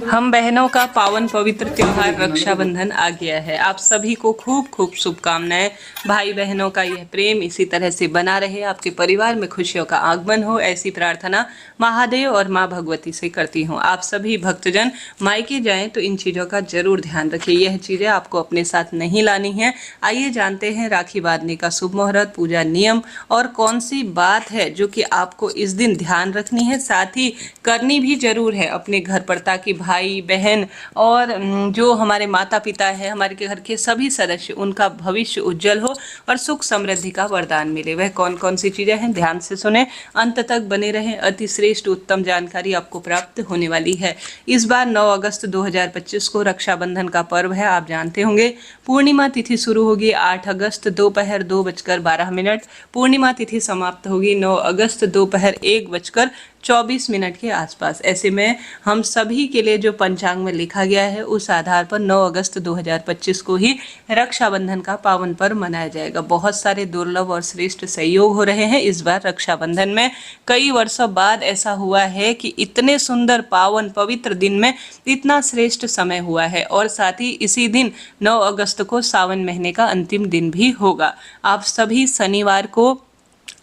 हम बहनों का पावन पवित्र त्योहार रक्षाबंधन आ गया है। आप सभी को खूब खूब शुभकामनाएं। भाई बहनों का यह प्रेम इसी तरह से बना रहे, आपके परिवार में खुशियों का आगमन हो, ऐसी प्रार्थना महादेव और माँ भगवती से करती हूँ। आप सभी भक्तजन मायके जाएं तो इन चीज़ों का जरूर ध्यान रखिए। यह चीज़ें आपको अपने साथ नहीं लानी है। आइए जानते हैं राखी बांधने का शुभ मुहूर्त, पूजा नियम और कौन सी बात है जो कि आपको इस दिन ध्यान रखनी है, साथ ही करनी भी जरूर है अपने घर पर, ताकि भाई बहन और जो हमारे माता पिता है, हमारे घर के सभी सदस्य, उनका भविष्य उज्जवल हो और सुख समृद्धि का वरदान मिले। वह कौन कौन सी चीजें हैं, ध्यान से सुने, अंत तक बने रहें। अति श्रेष्ठ उत्तम जानकारी आपको प्राप्त होने वाली है। इस बार 9 अगस्त 2025 को रक्षाबंधन का पर्व है। आप जानते होंगे पूर्णिमा तिथि शुरू होगी 8 अगस्त दोपहर 2:12। पूर्णिमा तिथि समाप्त होगी 9 अगस्त दोपहर 1:24 के आसपास। ऐसे में हम सभी के लिए जो पंचांग में लिखा गया है उस आधार पर 9 अगस्त 2025 को ही रक्षाबंधन का पावन पर्व मनाया जाएगा। बहुत सारे दुर्लभ और श्रेष्ठ संयोग हो रहे हैं इस बार रक्षाबंधन में। कई वर्षों बाद ऐसा हुआ है कि इतने सुंदर पावन पवित्र दिन में इतना श्रेष्ठ समय हुआ है, और साथ ही इसी दिन 9 अगस्त को सावन महीने का अंतिम दिन भी होगा। आप सभी शनिवार को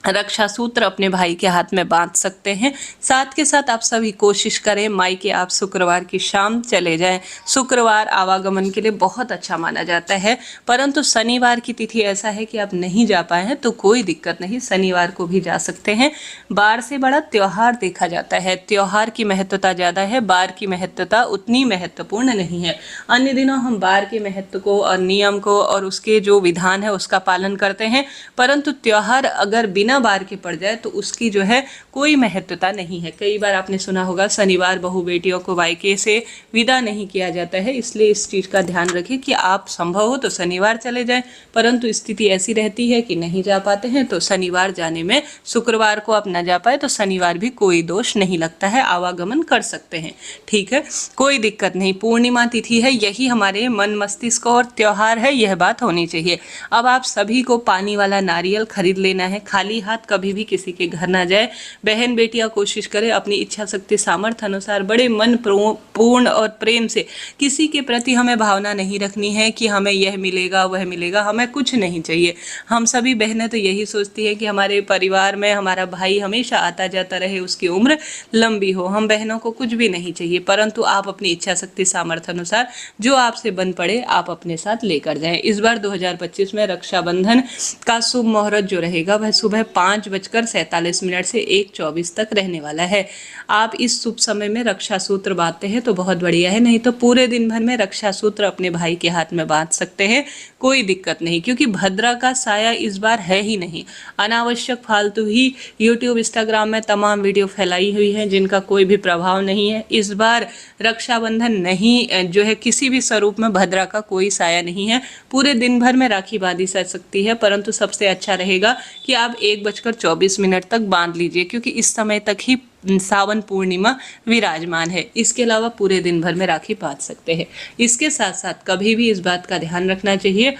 रक्षा सूत्र अपने भाई के हाथ में बांध सकते हैं। साथ के साथ आप सभी कोशिश करें मायके आप शुक्रवार की शाम चले जाएं। शुक्रवार आवागमन के लिए बहुत अच्छा माना जाता है, परंतु शनिवार की तिथि ऐसा है कि आप नहीं जा पाए हैं तो कोई दिक्कत नहीं, शनिवार को भी जा सकते हैं। बार से बड़ा त्योहार देखा जाता है। त्योहार की महत्वता ज़्यादा है, बार की महत्वता उतनी महत्वपूर्ण नहीं है। अन्य दिनों हम बार के महत्व को और नियम को और उसके जो विधान है उसका पालन करते हैं, परंतु त्योहार अगर बिना बार के पड़ जाए तो उसकी जो है कोई महत्वता नहीं है। कई बार आपने सुना होगा शनिवार बहू बेटियों को मायके से विदा नहीं किया जाता है, इसलिए इस चीज का ध्यान रखें कि आप संभव हो तो शनिवार चले जाएं, परंतु स्थिति ऐसी रहती है कि नहीं जा पाते हैं तो शनिवार जाने में, शुक्रवार को आप न जा पाए तो शनिवार भी कोई दोष नहीं लगता है, आवागमन कर सकते हैं। ठीक है, कोई दिक्कत नहीं। पूर्णिमा तिथि है, यही हमारे मन मस्तिष्क और त्योहार है, यह बात होनी चाहिए। अब आप सभी को पानी वाला नारियल खरीद लेना है। खाली हाथ कभी भी किसी के घर ना जाए। बहन बेटियां कोशिश करें अपनी इच्छा शक्ति सामर्थ्य अनुसार बड़े मन पूर्ण और प्रेम से, किसी के प्रति हमें भावना नहीं रखनी है कि हमें यह मिलेगा वह मिलेगा, हमें कुछ नहीं चाहिए। हम सभी बहनें तो यही सोचती है कि हमारे परिवार में हमारा भाई हमेशा आता जाता रहे, उसकी उम्र लंबी हो। हम बहनों को कुछ भी नहीं चाहिए, परंतु आप अपनी इच्छा शक्ति सामर्थ्य अनुसार जो आपसे बन पड़े आप अपने साथ लेकर जाएं। इस बार 2025 में रक्षाबंधन का शुभ मुहूर्त जो रहेगा वह सुबह 5:47 से 1:24 तक रहने वाला है। आप इस शुभ समय में रक्षा सूत्र बांधते हैं तो बहुत बढ़िया है, नहीं तो पूरे दिन भर में रक्षा सूत्र अपने भाई के हाथ में बांध सकते हैं, कोई दिक्कत नहीं, क्योंकि भद्रा का साया इस बार है ही नहीं। अनावश्यक फालतू ही यूट्यूब इंस्टाग्राम में तमाम वीडियो फैलाई हुई है जिनका कोई भी प्रभाव नहीं है। इस बार रक्षाबंधन नहीं जो है, किसी भी स्वरूप में भद्रा का कोई साया नहीं है। पूरे दिन भर में राखी बांधी जा सकती है, परंतु सबसे अच्छा रहेगा कि आप 1:24 तक बांध लीजिए, क्योंकि इस समय तक ही सावन पूर्णिमा विराजमान है। इसके अलावा पूरे दिन भर में राखी बांध सकते हैं। इसके साथ साथ कभी भी इस बात का ध्यान रखना चाहिए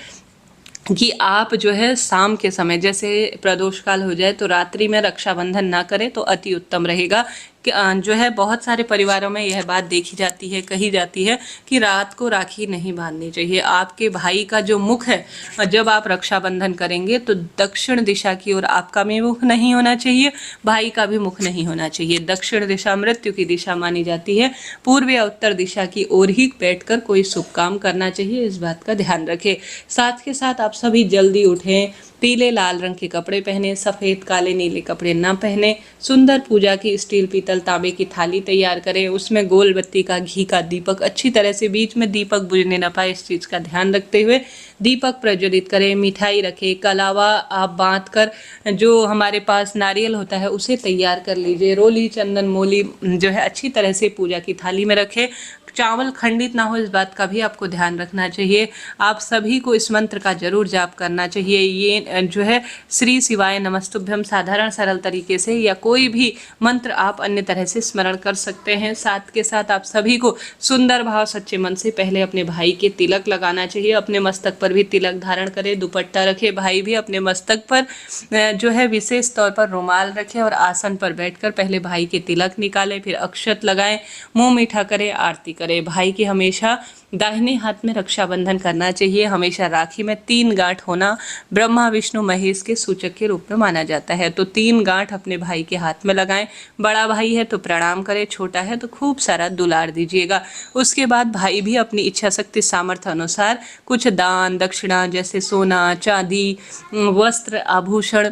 कि आप जो है शाम के समय, जैसे प्रदोष काल हो जाए तो रात्रि में रक्षाबंधन ना करें तो अति उत्तम रहेगा। जो है बहुत सारे परिवारों में यह बात देखी जाती है, कही जाती है कि रात को राखी नहीं बांधनी चाहिए। आपके भाई का जो मुख है, जब आप रक्षाबंधन करेंगे तो दक्षिण दिशा की ओर आपका भी मुख नहीं होना चाहिए, भाई का भी मुख नहीं होना चाहिए। दक्षिण दिशा मृत्यु की दिशा मानी जाती है। पूर्व या उत्तर दिशा की ओर ही बैठकर कोई शुभ काम करना चाहिए, इस बात का ध्यान रखें। साथ के साथ आप सभी जल्दी उठें, पीले लाल रंग के कपड़े पहने, सफ़ेद काले नीले कपड़े ना पहने, सुंदर पूजा की स्टील पीतल तांबे की थाली तैयार करें, उसमें गोल बत्ती का घी का दीपक अच्छी तरह से, बीच में दीपक बुझने न पाए इस चीज़ का ध्यान रखते हुए दीपक प्रज्वलित करें। मिठाई रखें, कलावा आप बांध कर जो हमारे पास नारियल होता है उसे तैयार कर लीजिए। रोली चंदन मोली जो है अच्छी तरह से पूजा की थाली में रखें। चावल खंडित ना हो, इस बात का भी आपको ध्यान रखना चाहिए। आप सभी को इस मंत्र का जरूर जाप करना चाहिए। ये जो है श्री शिवाय नमस्तुभ्यम साधारण सरल तरीके से, या कोई भी मंत्र आप अन्य तरह से स्मरण कर सकते हैं। साथ के साथ आप सभी को सुंदर भाव सच्चे मन से पहले अपने भाई के तिलक लगाना चाहिए। अपने मस्तक पर भी तिलक धारण करें, दुपट्टा रखे, भाई भी अपने मस्तक पर जो है विशेष तौर पर रुमाल रखे और आसन पर बैठकर पहले भाई के तिलक निकालें, फिर अक्षत लगाएं, मुंह मीठा करें, आरती करें। भाई की हमेशा दाहिने हाथ में रक्षाबंधन करना चाहिए। हमेशा राखी में 3 गांठ होना ब्रह्मा विष्णु महेश के सूचक के रूप में माना जाता है। तो 3 गांठ अपने भाई के हाथ में लगाएं। बड़ा भाई है तो प्रणाम करें, छोटा है तो खूब सारा दुलार दीजिएगा। उसके बाद भाई भी अपनी इच्छा शक्ति सामर्थ्य अनुसार कुछ दान दक्षिणा जैसे सोना चांदी वस्त्र आभूषण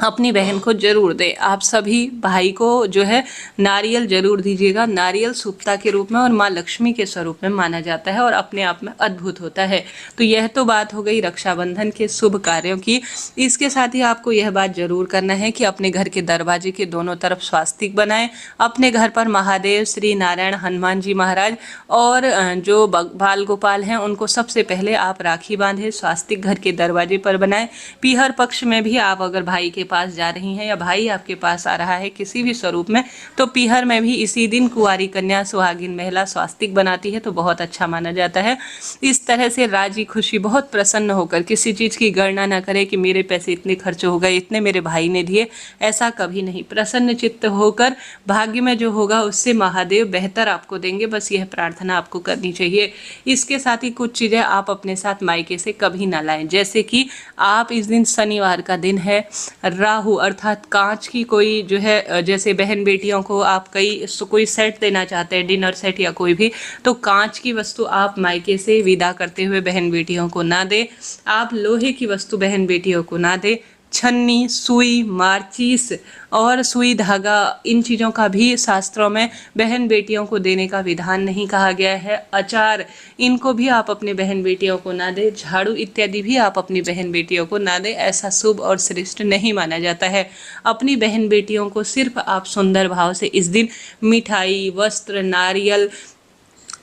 अपनी बहन को जरूर दे। आप सभी भाई को जो है नारियल जरूर दीजिएगा। नारियल शुभता के रूप में और माँ लक्ष्मी के स्वरूप में माना जाता है और अपने आप में अद्भुत होता है। तो यह तो बात हो गई रक्षाबंधन के शुभ कार्यों की। इसके साथ ही आपको यह बात जरूर करना है कि अपने घर के दरवाजे के दोनों तरफ स्वास्तिक बनाएं। अपने घर पर महादेव श्री नारायण हनुमान जी महाराज और जो बाल गोपाल हैं उनको सबसे पहले आप राखी बांधे स्वास्तिक घर के दरवाजे पर बनाएं। पीहर पक्ष में भी आप अगर भाई के पास जा रही हैं या भाई आपके पास आ रहा है किसी भी स्वरूप में, तो पीहर में भी इसी दिन कुंवारी कन्या सुहागिन महिला स्वास्तिक बनाती है तो बहुत अच्छा माना जाता है। इस तरह से राजी खुशी बहुत प्रसन्न होकर किसी चीज की गणना न करे कि मेरे पैसे इतने खर्च हो गए, इतने मेरे भाई ने दिए, ऐसा कभी नहीं। प्रसन्न चित्त होकर भाग्य में जो होगा उससे महादेव बेहतर आपको देंगे, बस यह प्रार्थना आपको करनी चाहिए। इसके साथ ही कुछ चीजें आप अपने साथ मायके से कभी ना लाएं, जैसे कि आप इस दिन शनिवार का दिन है, राहु अर्थात कांच की कोई जो है जैसे बहन बेटियों को आप कोई सेट देना चाहते हैं, डिनर सेट या कोई भी, तो कांच की वस्तु आप मायके से विदा करते हुए बहन बेटियों को ना दे। आप लोहे की वस्तु बहन बेटियों को ना दे। छन्नी सुई मारचीस और सुई धागा इन चीज़ों का भी शास्त्रों में बहन बेटियों को देने का विधान नहीं कहा गया है। अचार इनको भी आप अपनी बहन बेटियों को ना दें। झाड़ू इत्यादि भी आप अपनी बहन बेटियों को ना दें, ऐसा शुभ और श्रेष्ठ नहीं माना जाता है। अपनी बहन बेटियों को सिर्फ आप सुंदर भाव से इस दिन मिठाई वस्त्र नारियल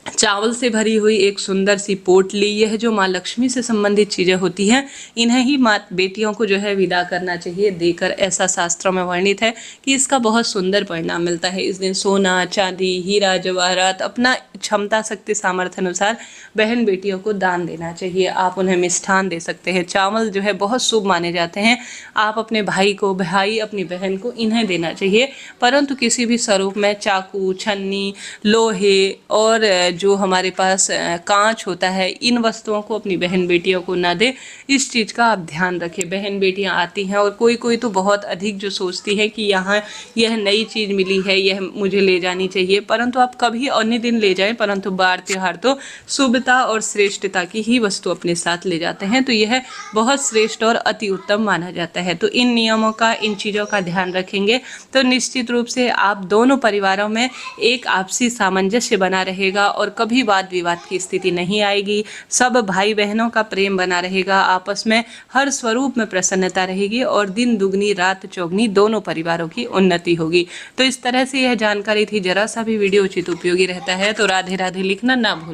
चावल से भरी हुई एक सुंदर सी पोटली, यह जो माँ लक्ष्मी से संबंधित चीज़ें होती हैं इन्हें ही माँ बेटियों को जो है विदा करना चाहिए देकर। ऐसा शास्त्रों में वर्णित है कि इसका बहुत सुंदर परिणाम मिलता है। इस दिन सोना चांदी हीरा जवाहरात अपना क्षमता शक्ति सामर्थ्य अनुसार बहन बेटियों को दान देना चाहिए। आप उन्हें मिष्ठान दे सकते हैं। चावल जो है बहुत शुभ माने जाते हैं। आप अपने भाई को भाई अपनी बहन को इन्हें देना चाहिए, परंतु किसी भी स्वरूप में चाकू छन्नी लोहे और जो हमारे पास कांच होता है इन वस्तुओं को अपनी बहन बेटियों को ना दे। इस चीज़ का आप ध्यान रखें। बहन बेटियां आती हैं और कोई तो बहुत अधिक जो सोचती है कि यहाँ यह नई चीज़ मिली है यह मुझे ले जानी चाहिए, परंतु आप कभी अन्य दिन ले जाएं, परंतु बार त्योहार तो शुभता और श्रेष्ठता की ही वस्तु अपने साथ ले जाते हैं। तो यह बहुत श्रेष्ठ और अति उत्तम माना जाता है। तो इन नियमों का इन चीज़ों का ध्यान रखेंगे तो निश्चित रूप से आप दोनों परिवारों में एक आपसी सामंजस्य बना रहेगा और कभी वाद विवाद की स्थिति नहीं आएगी। सब भाई बहनों का प्रेम बना रहेगा, आपस में हर स्वरूप में प्रसन्नता रहेगी और दिन दुगनी रात चौगनी दोनों परिवारों की उन्नति होगी। तो इस तरह से यह जानकारी थी। जरा सा भी वीडियो उचित उपयोगी रहता है तो राधे राधे लिखना ना भूलें।